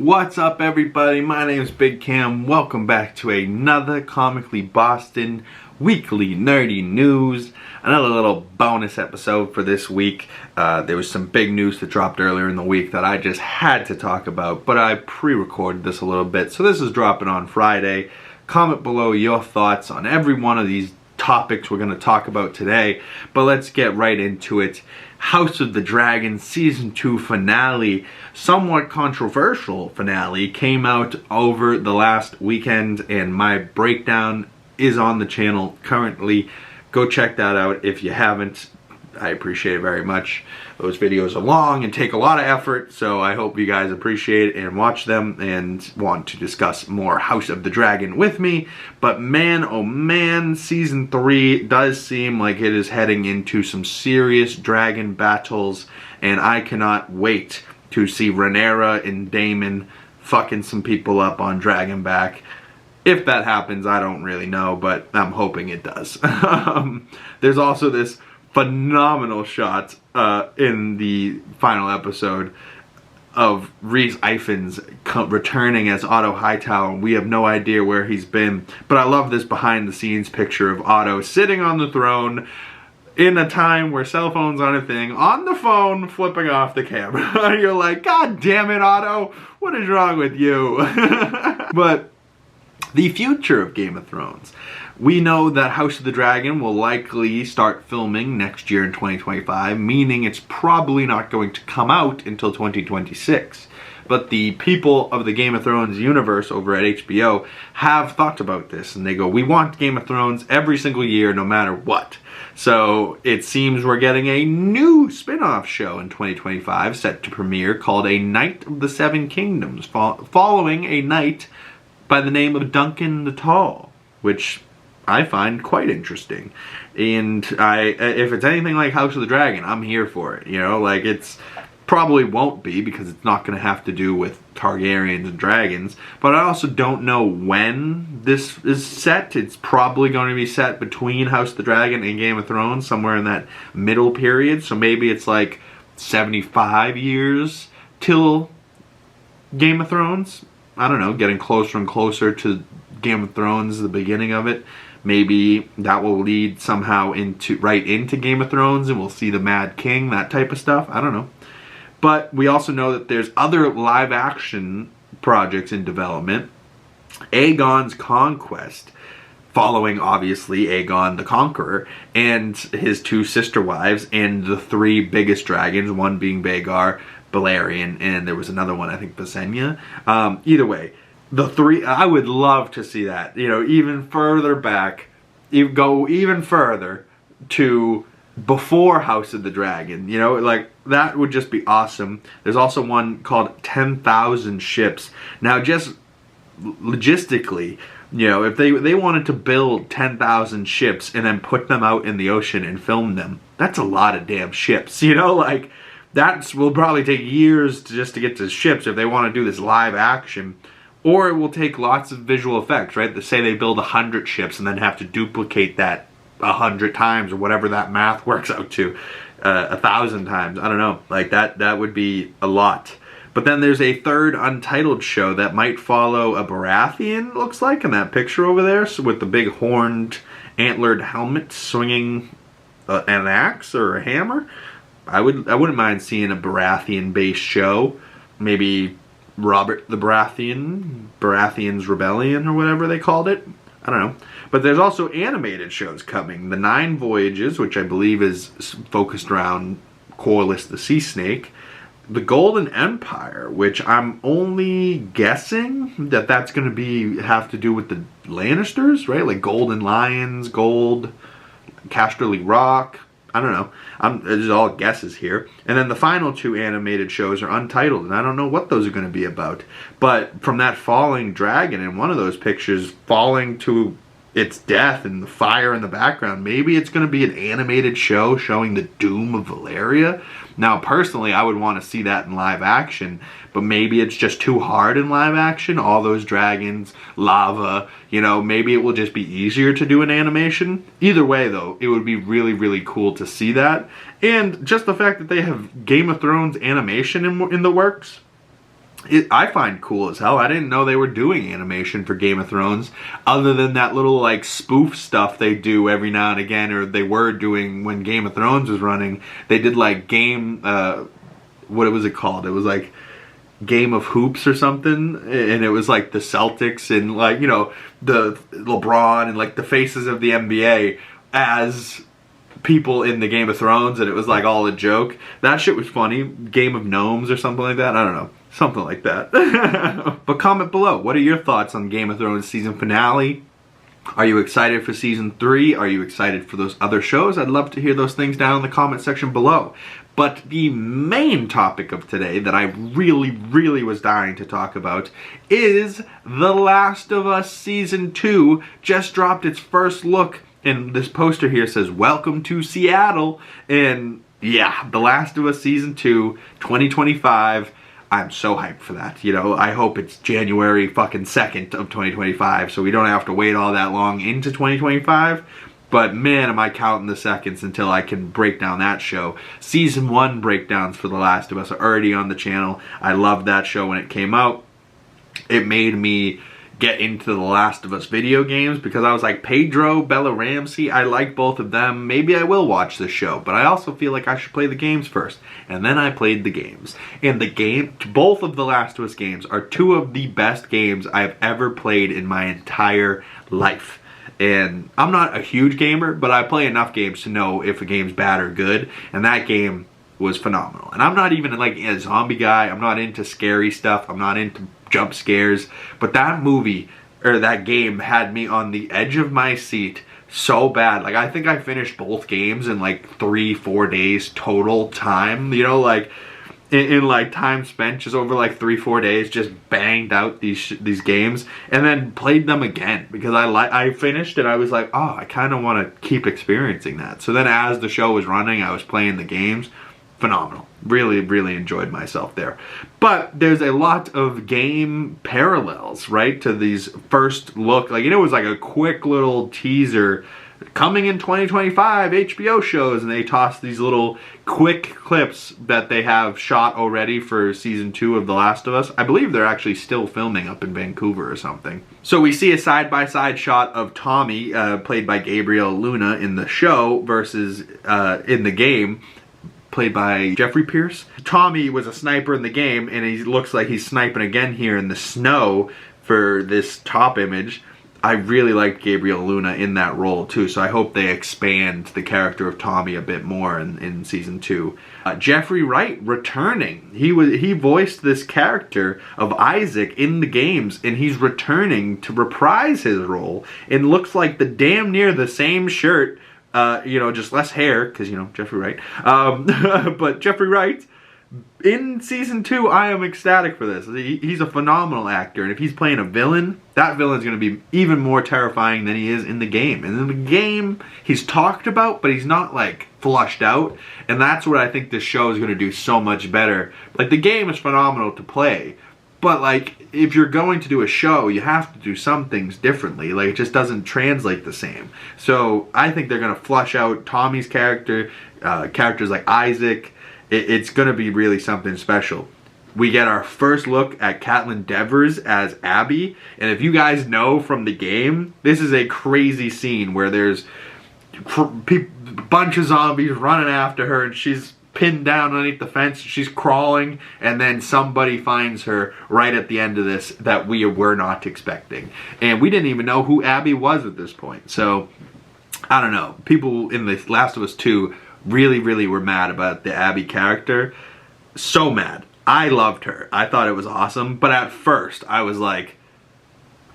What's up, everybody? My name is Big Cam. Welcome back to another Comically Boston weekly nerdy news. Another little bonus episode for this week. There was some big news that dropped earlier in the week that I just had to talk about, but I pre-recorded this a little bit, so this is dropping on Friday. Comment below your thoughts on every one of these topics we're going to talk about today, but let's get right into it. House of the Dragon Season 2 finale, somewhat controversial finale, came out over the last weekend, and my breakdown is on the channel currently. Go check that out if you haven't. I appreciate it very much. Those videos are long and take a lot of effort, so I hope you guys appreciate and watch them and want to discuss more House of the Dragon with me. But man, oh man, Season 3 does seem like it is heading into some serious dragon battles, and I cannot wait to see Rhaenyra and Daemon fucking some people up on Dragonback. If that happens, I don't really know, but I'm hoping it does. There's also this phenomenal shot in the final episode of Rhys Ifans returning as Otto Hightower. We have no idea where he's been, but I love this behind the scenes picture of Otto sitting on the throne in a time where cell phones aren't a thing, on the phone flipping off the camera. You're like, God damn it, Otto, what is wrong with you? But the future of Game of Thrones. We know that House of the Dragon will likely start filming next year in 2025, meaning it's probably not going to come out until 2026. But the people of the Game of Thrones universe over at HBO have thought about this, and they go, we want Game of Thrones every single year, no matter what. So it seems we're getting a new spin-off show in 2025 set to premiere called A Knight of the Seven Kingdoms, following a knight by the name of Duncan the Tall, which I find quite interesting. And if it's anything like House of the Dragon, I'm here for it. You know, like, it's probably won't be because it's not going to have to do with Targaryens and dragons. But I also don't know when this is set. It's probably going to be set between House of the Dragon and Game of Thrones, somewhere in that middle period. So maybe it's like 75 years till Game of Thrones. I don't know, getting closer and closer to Game of Thrones, the beginning of it. Maybe that will lead somehow right into Game of Thrones, and we'll see the Mad King, that type of stuff. I don't know. But we also know that there's other live action projects in development. Aegon's Conquest, following obviously Aegon the Conqueror and his two sister wives and the three biggest dragons, one being Rhaegar, Balerion, and there was another one, I think Visenya. Either way, the three, I would love to see that, you know, even further back, go even further to before House of the Dragon, you know, like, that would just be awesome. There's also one called 10,000 Ships. Now, just logistically, you know, if they wanted to build 10,000 ships and then put them out in the ocean and film them, that's a lot of damn ships, you know, like, that will probably take years just to get to ships if they want to do this live action. Or it will take lots of visual effects, right? Say they build 100 ships and then have to duplicate that 100 times or whatever that math works out to. 1,000 times. I don't know. Like, that would be a lot. But then there's a third Untitled show that might follow a Baratheon, looks like, in that picture over there. So with the big horned, antlered helmet swinging an axe or a hammer. I wouldn't mind seeing a Baratheon-based show. Maybe Robert the Baratheon's Rebellion, or whatever they called it. I don't know. But there's also animated shows coming. The 9 Voyages, which I believe is focused around Corlys the Sea Snake. The Golden Empire, which I'm only guessing that that's going to have to do with the Lannisters, right? Like Golden Lions, Gold, Casterly Rock. I don't know. There's all guesses here. And then the final 2 animated shows are Untitled, and I don't know what those are going to be about. But from that falling dragon in one of those pictures, falling to its death and the fire in the background, maybe it's going to be an animated show showing the doom of Valyria. Now, personally, I would want to see that in live action, but maybe it's just too hard in live action. All those dragons, lava, you know, maybe it will just be easier to do an animation. Either way, though, it would be really, really cool to see that. And just the fact that they have Game of Thrones animation in the works, I find cool as hell. I didn't know they were doing animation for Game of Thrones, other than that little like spoof stuff they do every now and again, or they were doing when Game of Thrones was running. They did like what was it called? It was like Game of Hoops or something, and it was like the Celtics and like, you know, the LeBron and like the faces of the NBA as people in the Game of Thrones, and it was like all a joke. That shit was funny. Game of Gnomes or something like that. I don't know. Something like that. But comment below. What are your thoughts on Game of Thrones season finale? Are you excited for season 3? Are you excited for those other shows? I'd love to hear those things down in the comment section below. But the main topic of today that I really was dying to talk about is The Last of Us Season 2 just dropped its first look, and this poster here says, "Welcome to Seattle." And yeah, The Last of Us Season 2, 2025. I'm so hyped for that. You know, I hope it's January fucking 2nd of 2025, so we don't have to wait all that long into 2025. But man, am I counting the seconds until I can break down that show. Season 1 breakdowns for The Last of Us are already on the channel. I loved that show when it came out. It made me get into The Last of Us video games because I was like, Pedro, Bella Ramsey, I like both of them. Maybe I will watch this show, but I also feel like I should play the games first. And then I played the games. And both of The Last of Us games are two of the best games I've ever played in my entire life. And I'm not a huge gamer, but I play enough games to know if a game's bad or good. And that game was phenomenal. And I'm not even like a zombie guy. I'm not into scary stuff. I'm not into jump scares. But that movie, or that game, had me on the edge of my seat so bad. Like, I think I finished both games in like 3-4 days total time. You know, like in like time spent just over like 3-4 days, just banged out these games, and then played them again because I finished and I was like, oh, I kind of want to keep experiencing that. So then as the show was running, I was playing the games. Phenomenal. Really enjoyed myself there. But there's a lot of game parallels, right, to these first look. Like, you know, it was like a quick little teaser coming in 2025 HBO shows, and they toss these little quick clips that they have shot already for season 2 of The Last of Us. I believe they're actually still filming up in Vancouver or something. So we see a side-by-side shot of Tommy, played by Gabriel Luna in the show, versus in the game, played by Jeffrey Pierce. Tommy was a sniper in the game, and he looks like he's sniping again here in the snow for this top image. I really liked Gabriel Luna in that role too, so I hope they expand the character of Tommy a bit more in season 2. Jeffrey Wright returning. He voiced this character of Isaac in the games, and he's returning to reprise his role, and looks like damn near the same shirt. You know, just less hair, because, you know, Jeffrey Wright. But Jeffrey Wright, in season 2, I am ecstatic for this. He's a phenomenal actor, and if he's playing a villain, that villain's going to be even more terrifying than he is in the game. And in the game, he's talked about, but he's not, like, flushed out. And that's what I think this show is going to do so much better. Like, the game is phenomenal to play, but, like, if you're going to do a show, you have to do some things differently. Like, it just doesn't translate the same. So I think they're going to flush out Tommy's character, characters like Isaac. It's going to be really something special. We get our first look at Caitlin Devers as Abby. And if you guys know from the game, this is a crazy scene where there's a bunch of zombies running after her, and she's pinned down underneath the fence. She's crawling, and then somebody finds her right at the end of this that we were not expecting. And we didn't even know who Abby was at this point. So, I don't know. People in The Last of Us 2 really were mad about the Abby character. So mad. I loved her. I thought it was awesome. But at first, I was like,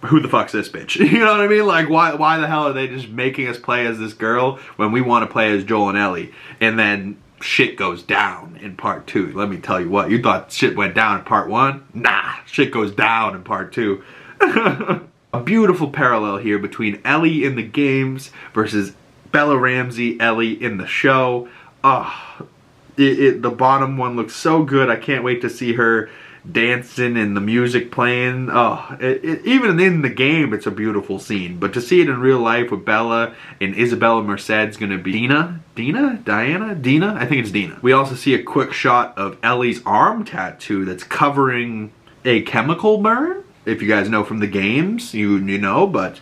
who the fuck's this bitch? You know what I mean? Like, why the hell are they just making us play as this girl when we want to play as Joel and Ellie? And then shit goes down in part 2. Let me tell you what, you thought shit went down in part 1? Nah, shit goes down in part 2. A beautiful parallel here between Ellie in the games versus Bella Ramsey Ellie in the show. The bottom one looks so good. I can't wait to see her dancing and the music playing. Even in the game, it's a beautiful scene. But to see it in real life with Bella and Isabella Merced's gonna be Dina? I think it's Dina. We also see a quick shot of Ellie's arm tattoo that's covering a chemical burn. If you guys know from the games, you know, but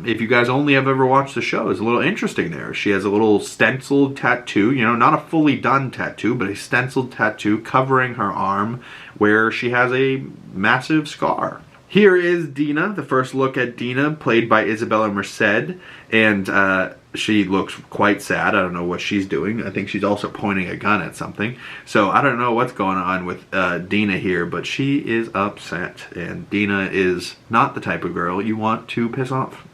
if you guys only have ever watched the show, it's a little interesting there. She has a little stenciled tattoo, you know, not a fully done tattoo, but a stenciled tattoo covering her arm where she has a massive scar. Here is Dina, the first look at Dina, played by Isabella Merced, and she looks quite sad. I don't know what she's doing. I think she's also pointing a gun at something. So I don't know what's going on with Dina here, but she is upset, and Dina is not the type of girl you want to piss off.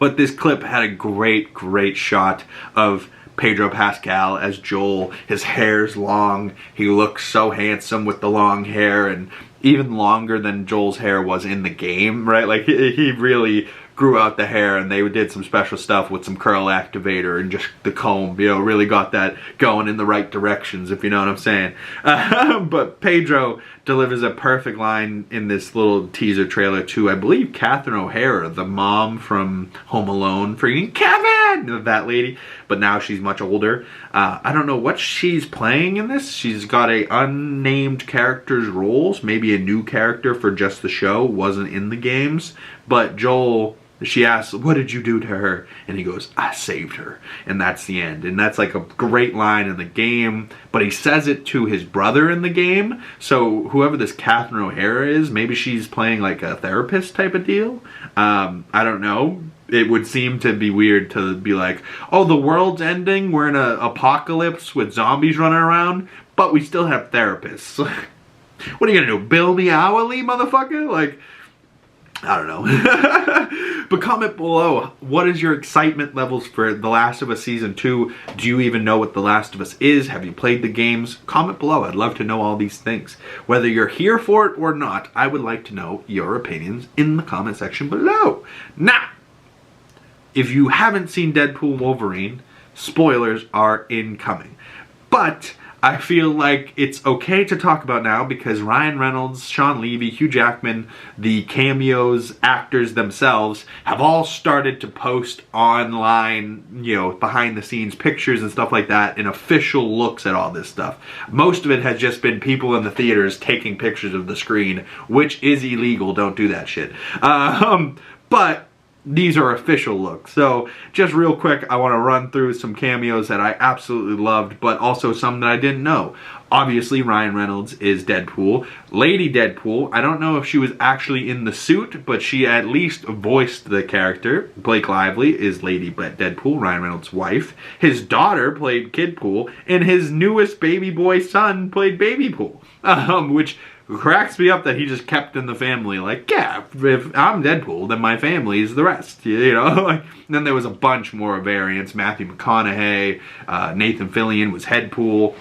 But this clip had a great shot of Pedro Pascal as Joel. His hair's long. He looks so handsome with the long hair, and even longer than Joel's hair was in the game, right? Like, he really grew out the hair, and they did some special stuff with some curl activator and just the comb, you know, really got that going in the right directions, if you know what I'm saying. But Pedro delivers a perfect line in this little teaser trailer to, I believe, Catherine O'Hara, the mom from Home Alone, freaking Kevin, that lady, but now she's much older. I don't know what she's playing in this. She's got a unnamed character's roles, maybe a new character for just the show, wasn't in the games, but Joel, she asks, what did you do to her? And he goes, I saved her. And that's the end. And that's like a great line in the game. But he says it to his brother in the game. So whoever this Catherine O'Hara is, maybe she's playing like a therapist type of deal. I don't know. It would seem to be weird to be like, oh, the world's ending. We're in an apocalypse with zombies running around. But we still have therapists. What are you going to do? Bill me hourly, motherfucker? Like, I don't know. But comment below, what is your excitement levels for The Last of Us Season 2? Do you even know what The Last of Us is? Have you played the games? Comment below. I'd love to know all these things. Whether you're here for it or not, I would like to know your opinions in the comment section below. Now, if you haven't seen Deadpool Wolverine, spoilers are incoming. But I feel like it's okay to talk about now because Ryan Reynolds, Sean Levy, Hugh Jackman, the cameos, actors themselves have all started to post online, you know, behind the scenes pictures and stuff like that and official looks at all this stuff. Most of it has just been people in the theaters taking pictures of the screen, which is illegal. Don't do that shit. But these are official looks. So just real quick, I want to run through some cameos that I absolutely loved, but also some that I didn't know. Obviously, Ryan Reynolds is Deadpool. Lady Deadpool, I don't know if she was actually in the suit, but she at least voiced the character. Blake Lively is Lady Deadpool, Ryan Reynolds' wife. His daughter played Kidpool, and his newest baby boy son played Babypool. Which cracks me up that he just kept in the family. Like, yeah, if I'm Deadpool, then my family is the rest. You know, like, then there was a bunch more variants. Matthew McConaughey, Nathan Fillion was Headpool.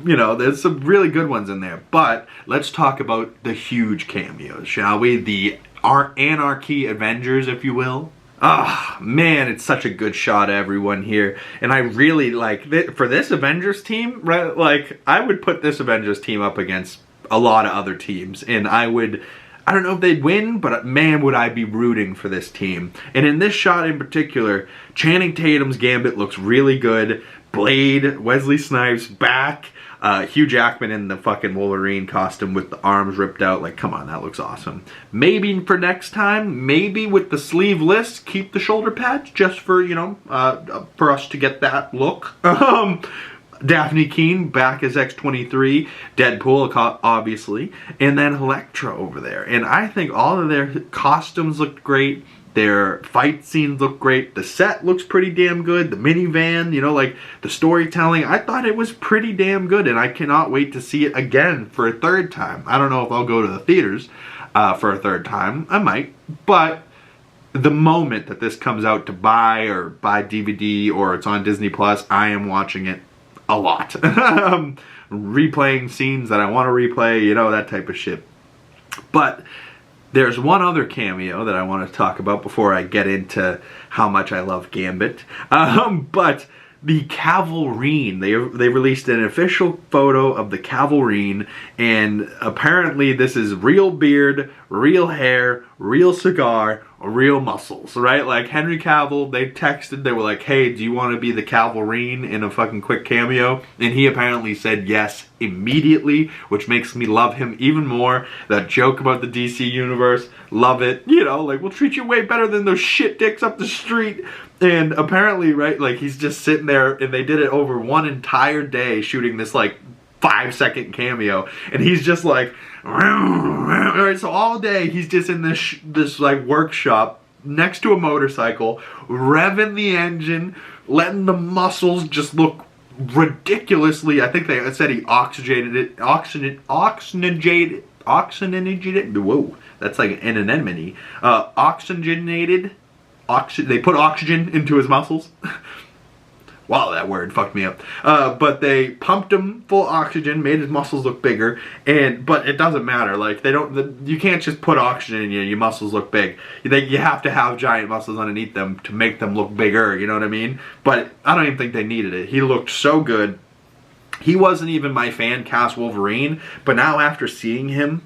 You know, there's some really good ones in there. But let's talk about the huge cameos, shall we? The Anarchy Avengers, if you will. Ah, man, it's such a good shot of everyone here. And I really like, for this Avengers team, right, like, I would put this Avengers team up against a lot of other teams. And I don't know if they'd win, but man, would I be rooting for this team. And in this shot in particular, Channing Tatum's Gambit looks really good. Blade, Wesley Snipes back. Hugh Jackman in the fucking Wolverine costume with the arms ripped out. Like, come on, that looks awesome. Maybe for next time, maybe with the sleeveless, keep the shoulder pads just for, you know, for us to get that look. Daphne Keane back as X-23, Deadpool, obviously, and then Elektra over there. And I think all of their costumes looked great. Their fight scenes look great. The set looks pretty damn good. The minivan, you know, like the storytelling, I thought it was pretty damn good, and I cannot wait to see it again for a third time. I don't know if I'll go to the theaters for a third time. I might, but the moment that this comes out to buy or buy DVD or it's on Disney Plus, I am watching it a lot. Replaying scenes that I want to replay, you know, that type of shit. But there's one other cameo that I want to talk about before I get into how much I love Gambit. But the Wolverine. They released an official photo of the Wolverine, and apparently this is real beard, real hair, real cigar, real muscles, right? Like Henry Cavill, they texted, they were like, hey, do you want to be the Wolverine in a fucking quick cameo? And he apparently said yes immediately, which makes me love him even more. That joke about the DC universe, love it. You know, like, we'll treat you way better than those shit dicks up the street. And apparently, right, like, he's just sitting there, and they did it over one entire day shooting this, like, 5-second cameo, and he's just like, alright, so all day he's just in this like workshop next to a motorcycle, revving the engine, letting the muscles just look ridiculously. I think they said he oxygenated it, oxygenated. Whoa, that's like an anemone. Oxygenated. They put oxygen into his muscles. Wow, that word fucked me up. But they pumped him full oxygen, made his muscles look bigger, but it doesn't matter. Like, you can't just put oxygen in you, your muscles look big. You have to have giant muscles underneath them to make them look bigger, you know what I mean? But I don't even think they needed it. He looked so good. He wasn't even my fan cast Wolverine, but now after seeing him,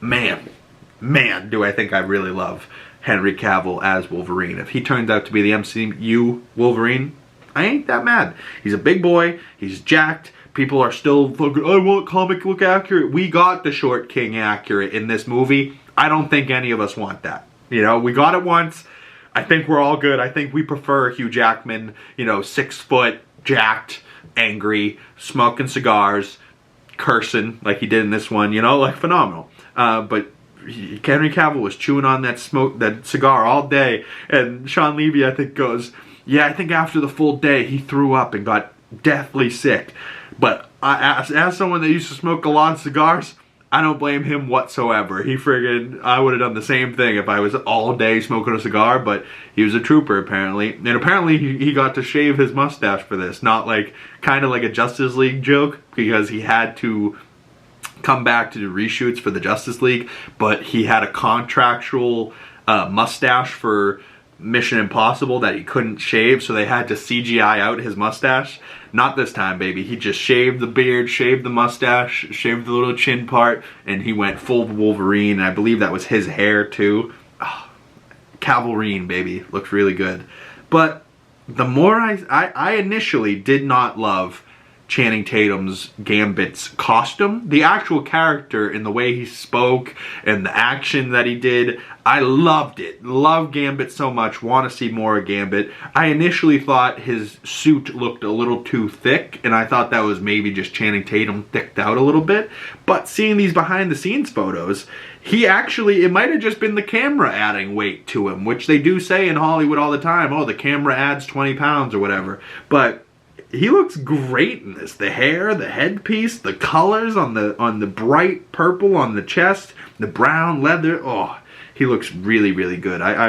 man, do I think I really love Henry Cavill as Wolverine. If he turns out to be the MCU Wolverine, I ain't that mad. He's a big boy. He's jacked. People are still fucking, I want comic look accurate. We got the short king accurate in this movie. I don't think any of us want that. You know, we got it once. I think we're all good. I think we prefer Hugh Jackman, you know, 6 foot, jacked, angry, smoking cigars, cursing like he did in this one, you know, like phenomenal. But Henry Cavill was chewing on that cigar all day, and Sean Levy, I think, goes, yeah, I think after the full day, he threw up and got deathly sick. But as someone that used to smoke a lot of cigars, I don't blame him whatsoever. He friggin', I would have done the same thing if I was all day smoking a cigar, but he was a trooper, apparently. And apparently, he got to shave his mustache for this. Not like, kind of like a Justice League joke, because he had to come back to do reshoots for the Justice League, but he had a contractual mustache for Mission Impossible that he couldn't shave, so they had to CGI out his mustache. Not this time, baby. He just shaved the beard, shaved the mustache, shaved the little chin part, and he went full Wolverine, and I believe that was his hair too. Oh, Wolverine, baby. Looks really good. But the more I initially did not love Channing Tatum's Gambit's costume. The actual character and the way he spoke and the action that he did, I loved it. Love Gambit so much. Want to see more of Gambit. I initially thought his suit looked a little too thick, and I thought that was maybe just Channing Tatum thicked out a little bit. But seeing these behind the scenes photos, he actually, it might have just been the camera adding weight to him, which they do say in Hollywood all the time. Oh, the camera adds 20 pounds or whatever. But he looks great in this. The hair, the headpiece, the colors on the bright purple on the chest, the brown leather. Oh, he looks really, really good. I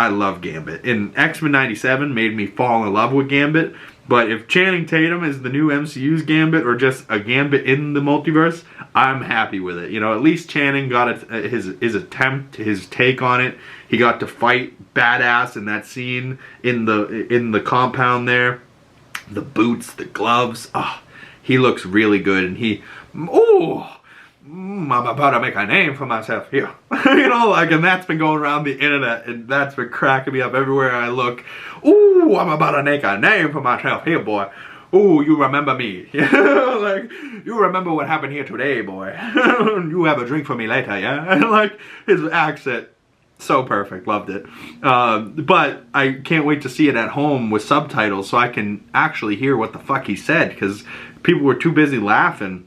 love Gambit. And X-Men 97 made me fall in love with Gambit. But if Channing Tatum is the new MCU's Gambit, or just a Gambit in the multiverse, I'm happy with it. You know, at least Channing got his attempt, his take on it. He got to fight badass in that scene in the compound there. The boots, the gloves. Oh, he looks really good, and I'm about to make a name for myself here. You know, like, and that's been going around the internet, and that's been cracking me up everywhere I look. Ooh, I'm about to make a name for myself here, boy. Ooh, you remember me. Like, you remember what happened here today, boy. You have a drink for me later, yeah? Like, his accent, so perfect, loved it. But I can't wait to see it at home with subtitles so I can actually hear what the fuck he said, because people were too busy laughing.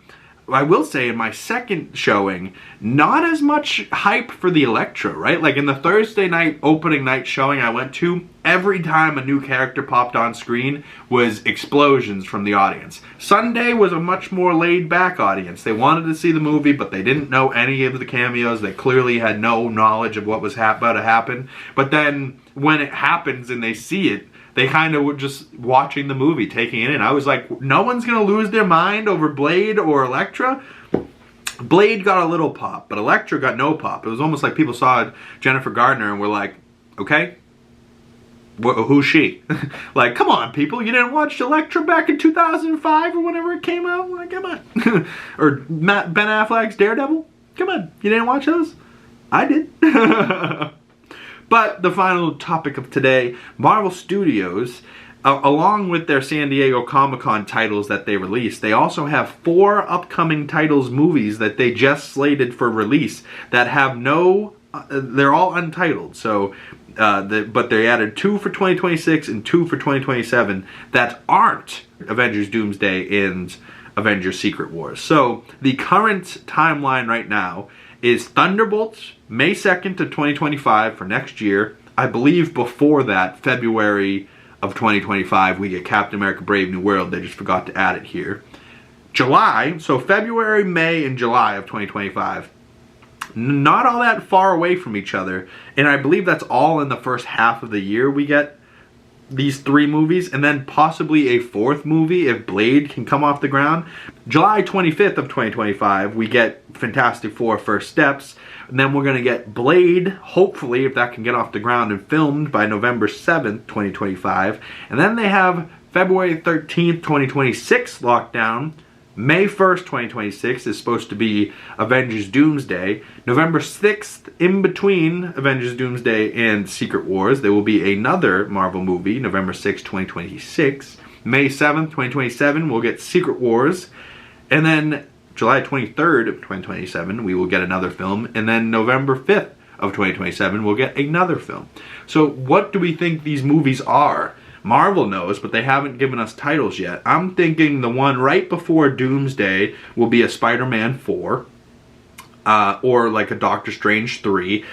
I will say, in my second showing, not as much hype for the Elektra, right? Like, in the Thursday night, opening night showing I went to, every time a new character popped on screen was explosions from the audience. Sunday was a much more laid-back audience. They wanted to see the movie, but they didn't know any of the cameos. They clearly had no knowledge of what was about to happen. But then, when it happens and they see it, they kind of were just watching the movie, taking it in. I was like, no one's going to lose their mind over Blade or Elektra? Blade got a little pop, but Elektra got no pop. It was almost like people saw Jennifer Gardner and were like, okay, Who's she? Like, come on, people. You didn't watch Elektra back in 2005 or whenever it came out? Like, come on. Or Ben Affleck's Daredevil? Come on. You didn't watch those? I did. But the final topic of today, Marvel Studios, along with their San Diego Comic-Con titles that they released, they also have 4 upcoming titles, movies that they just slated for release that have no, they're all untitled. So, but they added 2 for 2026 and 2 for 2027 that aren't Avengers Doomsday and Avengers Secret Wars. So the current timeline right now is Thunderbolts, May 2nd to 2025 for next year. I believe before that, February of 2025, we get Captain America Brave New World. They just forgot to add it here. July, so February, May, and July of 2025. Not all that far away from each other. And I believe that's all in the first half of the year we get these 3 movies, and then possibly a 4th movie if Blade can come off the ground. July 25th of 2025, we get Fantastic Four First Steps, and then we're going to get Blade, hopefully, if that can get off the ground and filmed by November 7th, 2025. And then they have February 13th, 2026 lockdown. May 1st, 2026 is supposed to be Avengers Doomsday. November 6th, in between Avengers Doomsday and Secret Wars, there will be another Marvel movie, November 6th, 2026. May 7th, 2027, we'll get Secret Wars. And then July 23rd of 2027, we will get another film. And then November 5th of 2027, we'll get another film. So what do we think these movies are? Marvel knows, but they haven't given us titles yet. I'm thinking the one right before Doomsday will be a Spider-Man 4. Or like a Doctor Strange 3.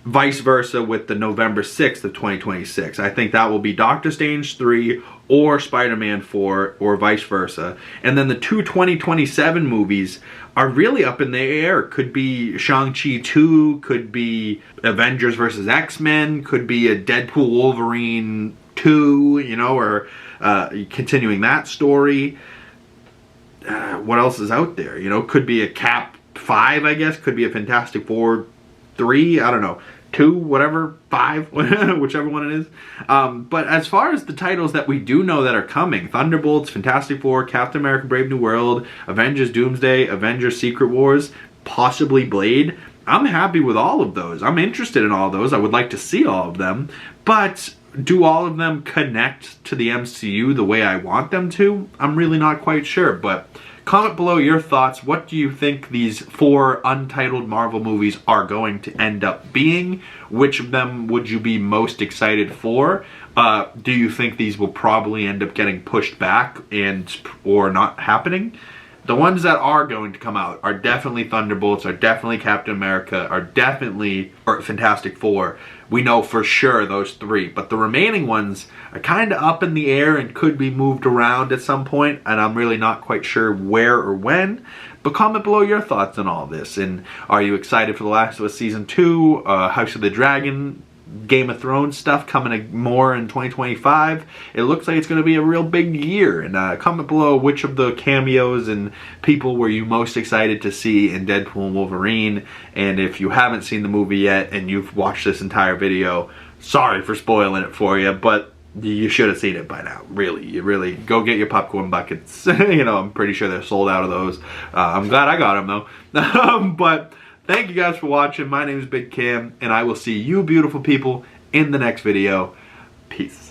Vice versa with the November 6th of 2026. I think that will be Doctor Strange 3 or Spider-Man 4 or vice versa. And then the 2 2027 movies are really up in the air. Could be Shang-Chi 2, could be Avengers vs. X-Men, could be a Deadpool Wolverine 2, you know, or continuing that story. What else is out there? You know, could be a Cap 5, I guess. Could be a Fantastic Four 3, I don't know, 2, whatever, 5, whichever one it is. But as far as the titles that we do know that are coming, Thunderbolts, Fantastic Four, Captain America Brave New World, Avengers Doomsday, Avengers Secret Wars, possibly Blade, I'm happy with all of those. I'm interested in all of those. I would like to see all of them. But do all of them connect to the MCU the way I want them to? I'm really not quite sure, but comment below your thoughts. What do you think these 4 untitled Marvel movies are going to end up being? Which of them would you be most excited for? Do you think these will probably end up getting pushed back or not happening? The ones that are going to come out are definitely Thunderbolts, are definitely Captain America, are definitely Fantastic Four. We know for sure those 3. But the remaining ones are kind of up in the air and could be moved around at some point. And I'm really not quite sure where or when. But comment below your thoughts on all this. And are you excited for The Last of Us Season 2, House of the Dragon, Game of Thrones stuff coming more in 2025. It looks like it's going to be a real big year. And comment below which of the cameos and people were you most excited to see in Deadpool and Wolverine. And if you haven't seen the movie yet and you've watched this entire video, sorry for spoiling it for you, but you should have seen it by now. Really, you really go get your popcorn buckets. You know, I'm pretty sure they're sold out of those. I'm glad I got them though. But thank you guys for watching. My name is Big Cam, and I will see you beautiful people in the next video. Peace.